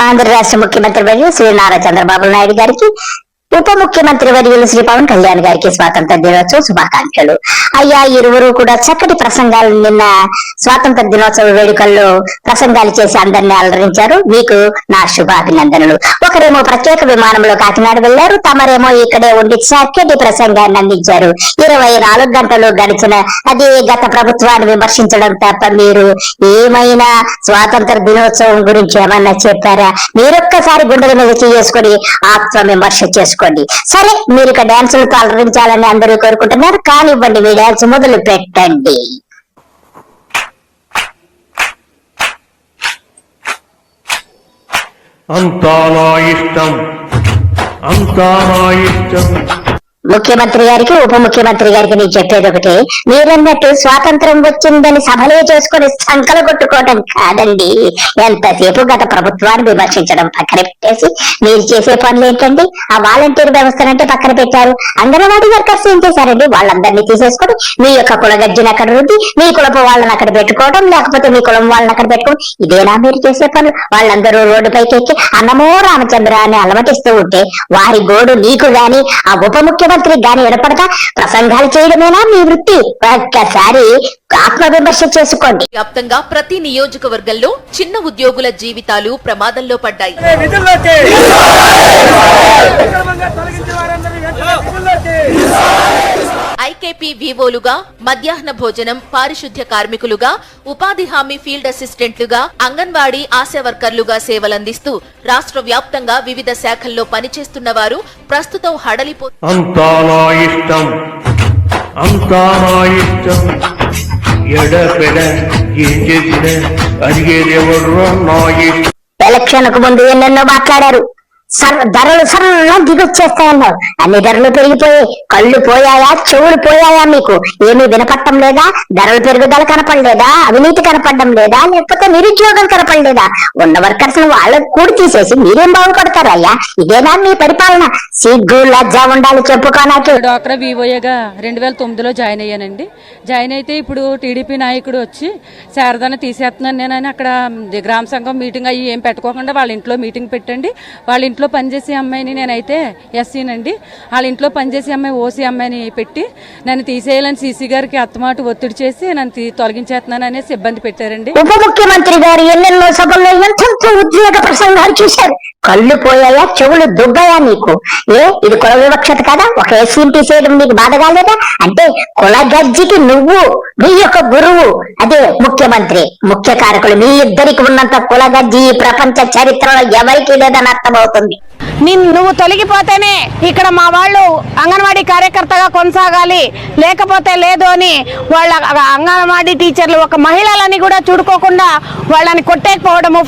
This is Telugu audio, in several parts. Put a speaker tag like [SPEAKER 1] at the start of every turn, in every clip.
[SPEAKER 1] ఆంధ్ర రాష్ట్ర ముఖ్యమంత్రి వర్యులు శ్రీ నారా చంద్రబాబు నాయుడు గారికి, ఉప ముఖ్యమంత్రి వర్యులు శ్రీ పవన్ కళ్యాణ్ గారికి స్వాతంత్ర దినోత్సవ శుభాకాంక్షలు. అయ్యా, ఇరువురు కూడా చక్కటి ప్రసంగాలు నిన్న స్వాతంత్ర దినోత్సవ వేడుకల్లో ప్రసంగాలు చేసి అందరినీ అలరించారు. మీకు నా శుభాభినందనలు. ఒకరేమో ప్రత్యేక విమానంలో కాకినాడ వెళ్లారు, తమరేమో ఇక్కడే ఉండి చక్కటి ప్రసంగాన్ని అందించారు. 24 గంటలు గడిచిన అది గత ప్రభుత్వాన్ని విమర్శించడం తప్ప మీరు ఏమైనా స్వాతంత్ర దినోత్సవం గురించి ఏమన్నా చెప్పారా? మీరొక్కసారి గుండెల మీద చేసుకొని ఆత్మ విమర్శ చేసుకోండి. సరే, మీరు ఇక డాన్సులతో అలరించాలని అందరూ కోరుకుంటున్నారు. కానివ్వండి, మీ డాన్స్ మొదలు పెట్టండి.
[SPEAKER 2] అంతా నా ఇష్టం, అంతా నా ఇష్టం.
[SPEAKER 1] ముఖ్యమంత్రి గారికి, ఉప ముఖ్యమంత్రి గారికి నేను చెప్పేది ఒకటే, మీరన్నట్టు స్వాతంత్రం వచ్చిందని సభలే చేసుకుని సంకలు కొట్టుకోవడం కాదండి. ఎంతసేపు గత ప్రభుత్వాన్ని విమర్శించడం పక్కన పెట్టేసి మీరు చేసే పనులు ఏంటండి? ఆ వాలంటీర్ వ్యవస్థనంటే పక్కన పెట్టారు. అంగన్వాడీ వర్కర్స్ ఏం చేశారండి? వాళ్ళందరినీ తీసేసుకొని మీ యొక్క కులగజ్జిని అక్కడ రుద్ది మీ కులపు వాళ్ళని అక్కడ పెట్టుకోవడం, లేకపోతే మీ కులం వాళ్ళని అక్కడ పెట్టుకోవడం, ఇదేనా మీరు చేసే పనులు? వాళ్ళందరూ రోడ్డు పైకి ఎక్కి అన్నమో రామచంద్ర అని అలమటిస్తూ ఉంటే వారి గోడు నీకు గాని ఆ ఉప ముఖ్యమంత్రి గాని ఎడపడతా ప్రసంగాలు చేయడమేనా మీ వృత్తి? ఒక్కసారి ఆత్మ విమర్శ చేసుకోండి.
[SPEAKER 3] వ్యాప్తంగా ప్రతి నియోజకవర్గంలో చిన్న ఉద్యోగుల జీవితాలు ప్రమాదంలో పడ్డాయి. ఐకేపీ వివోలుగా, మధ్యాహ్న భోజనం పారిశుద్ధ్య కార్మికులుగా, ఉపాధి హామీ ఫీల్డ్ అసిస్టెంట్లుగా, అంగన్వాడీ ఆశా వర్కర్లుగా సేవలందిస్తూ రాష్ట్ర వ్యాప్తంగా వివిధ శాఖల్లో పనిచేస్తున్న వారు ప్రస్తుతం
[SPEAKER 1] ఎలక్షన్ కు ముందు ఎన్నెన్నో మాట్లాడారు. ధరలు సరళం దిగొచ్చేస్తాయన్నారు. అన్ని ధరలు పెరిగిపోయి కళ్ళు పోయాయా, చెవులు పోయాయా? మీకు ఏమీ వినపడటం లేదా? ధరల పెరుగుదల కనపడలేదా? అవినీతి కనపడడం లేదా? లేకపోతే నిరుద్యోగం కనపడలేదా? ఉన్న వర్కర్స్ వాళ్ళకు కూడి తీసేసి మీరేం బాగుపడతారయ్యా? ఇదేనా మీ పరిపాలన? సిగ్గు లజ్జ ఉండాలి చెప్పుకోనాకి.
[SPEAKER 4] డాక్టర్ వివోఏగా 2009లో జాయిన్ అయ్యానండి. జాయిన్ అయితే ఇప్పుడు టీడీపీ నాయకుడు వచ్చి శారదాన్ని తీసేస్తున్నాను నేనని అక్కడ గ్రామ సంఘం మీటింగ్ అయ్యి ఏం పెట్టుకోకుండా వాళ్ళ ఇంట్లో మీటింగ్ పెట్టండి. వాళ్ళ ఇంట్లో పనిచేసే అమ్మాయిని, నేనైతే ఎస్సీనండి, వాళ్ళ ఇంట్లో పనిచేసే అమ్మాయి ఓసీ అమ్మాయిని పెట్టి నన్ను తీసేయాలని సీసీ గారికి అత్తమాట ఒత్తిడి చేసి నన్ను తొలగించేస్తున్నాను అనేసి ఇబ్బంది పెట్టారండి.
[SPEAKER 1] ఉప ముఖ్యమంత్రి గారు ఎన్నెన్నో సభల్లో ఎంతో ఉద్యోగ ప్రసంగాలు చూశారు. కళ్ళు పోయాయా, చెవులు దుబ్బాయా నీకు? ఇది కుల వివక్షత కదా? ఒక ఎస్సీని తీసేయడం నీకు బాధ కాలేదా? అంటే కుల గజ్జికి నువ్వు, మీ యొక్క గురువు అదే ముఖ్యమంత్రి, ముఖ్య కారకులు మీ ఇద్దరికి ఉన్నంత కుల గజ్జి ఈ ప్రపంచ చరిత్రలో ఎవరికి లేదని అర్థమవుతుంది.
[SPEAKER 5] నువ్వు తొలగిపోతేనే ఇక్కడ మా వాళ్ళు అంగన్వాడీ కార్యకర్తగా కొనసాగాలి, లేకపోతే లేదు అని వాళ్ళ అంగన్వాడీ టీచర్లు ఒక మహిళలని కూడా చూడుకోకుండా వాళ్ళని కొట్టేకపోవడము,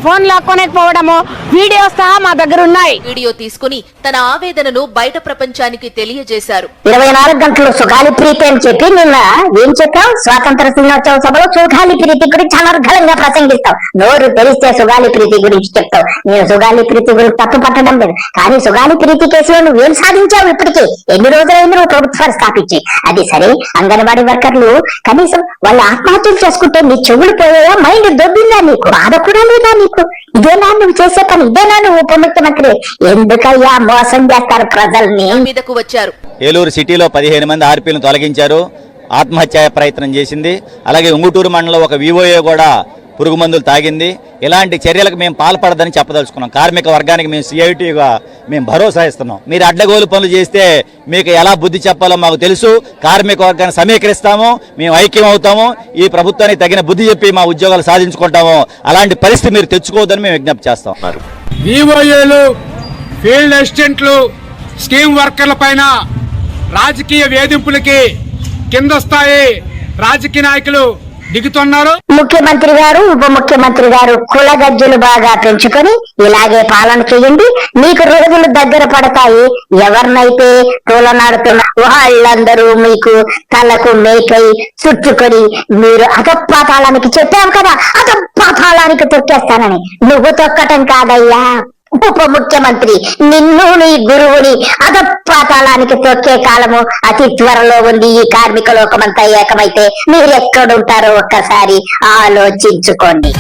[SPEAKER 5] ఫోన్ లాక్కోలేకపోవడము వీడియోస్ సహా మా దగ్గర ఉన్నాయి.
[SPEAKER 3] వీడియో తీసుకుని తన ఆవేదనను బయట ప్రపంచానికి తెలియజేశారు.
[SPEAKER 1] 24 గంటలు సుగాలి ప్రీతి అని చెప్పి నిన్న ఏం చెప్పావు? స్వాతంత్ర దినోత్సవ సభలో సుగాలి ప్రీతి గురించి అనర్గళంగా ప్రసంగిస్తావు. నోరు తెలిస్తే సుగాలి ప్రీతి గురించి చెప్తావు. నేను సుగాలి ప్రీతి గురించి తప్పు పట్టడం లేదు, కానీ సుగాలి ప్రీతి కేసులో నువ్వేం సాధించావు? ఇప్పటికీ ఎన్ని రోజులైంది నువ్వు ప్రభుత్వాన్ని స్థాపించి? అది సరే, అంగన్వాడీ వర్కర్లు కనీసం వాళ్ళు ఆత్మహత్యలు చేసుకుంటే నీ చెవులు పోయాయా? మైండ్ దొబ్బిందా నీకు? బాధ కూడా లేదా నీకు? ఇదేనా నువ్వు చేసే పని? ఇదేనా నువ్వు ఉప ముఖ్యమంత్రి? ఎందుకయ్యా మోసం చేస్తారు ప్రజల్ని?
[SPEAKER 3] మీదకు వచ్చారు.
[SPEAKER 6] ఏలూరు సిటీలో 15 మంది ఆర్పీలను తొలగించారు. ఆత్మహత్య ప్రయత్నం చేసింది. అలాగే ఉంగుటూరు మండలం ఒక వివోఏ కూడా పురుగు మందులు తాగింది. ఇలాంటి చర్యలకు మేము పాల్పడదని చెప్పదలుచుకున్నాం. కార్మిక వర్గానికి మేము సిఐటిగా మేము భరోసా ఇస్తున్నాం. మీరు అడ్డగోలు పనులు చేస్తే మీకు ఎలా బుద్ధి చెప్పాలో మాకు తెలుసు. కార్మిక వర్గాన్ని సమీకరిస్తాము, మేము ఐక్యం అవుతాము, ఈ ప్రభుత్వానికి తగిన బుద్ధి చెప్పి మా ఉద్యోగాలు సాధించుకుంటాము. అలాంటి పరిస్థితి మీరు తెచ్చుకోవద్దని మేము విజ్ఞప్తి చేస్తాం.
[SPEAKER 7] వివోఏలు, ఫీల్డ్ అసిస్టెంట్లు, స్కీమ్ వర్కర్ల పైన రాజకీయ వేధింపులకి కింద స్థాయి రాజకీయ నాయకులు దిగుతున్నారు.
[SPEAKER 1] ముఖ్యమంత్రి గారు, ఉప ముఖ్యమంత్రి గారు కుల గజ్జలు బాగా పెంచుకొని ఇలాగే పాలన చేయండి. మీకు రోజులు దగ్గర పడతాయి. ఎవరినైతే తోలనాడుతున్న వాళ్ళందరూ మీకు తలకు మేకై చుట్టుకొని మీరు అధపాతాళానికి చెప్పాం కదా, అధపాతాళానికి తొక్కేస్తానని. నువ్వు తొక్కటం కాదయ్యా ఉప ముఖ్యమంత్రి, నిన్ను నీ గురువుని అధపాతాళానికి తొక్కే కాలము అతి త్వరలో ఉంది. ఈ కార్మిక లోకమంతా ఏకమైతే మీరెక్కడుంటారో ఒక్కసారి ఆలోచించుకోండి.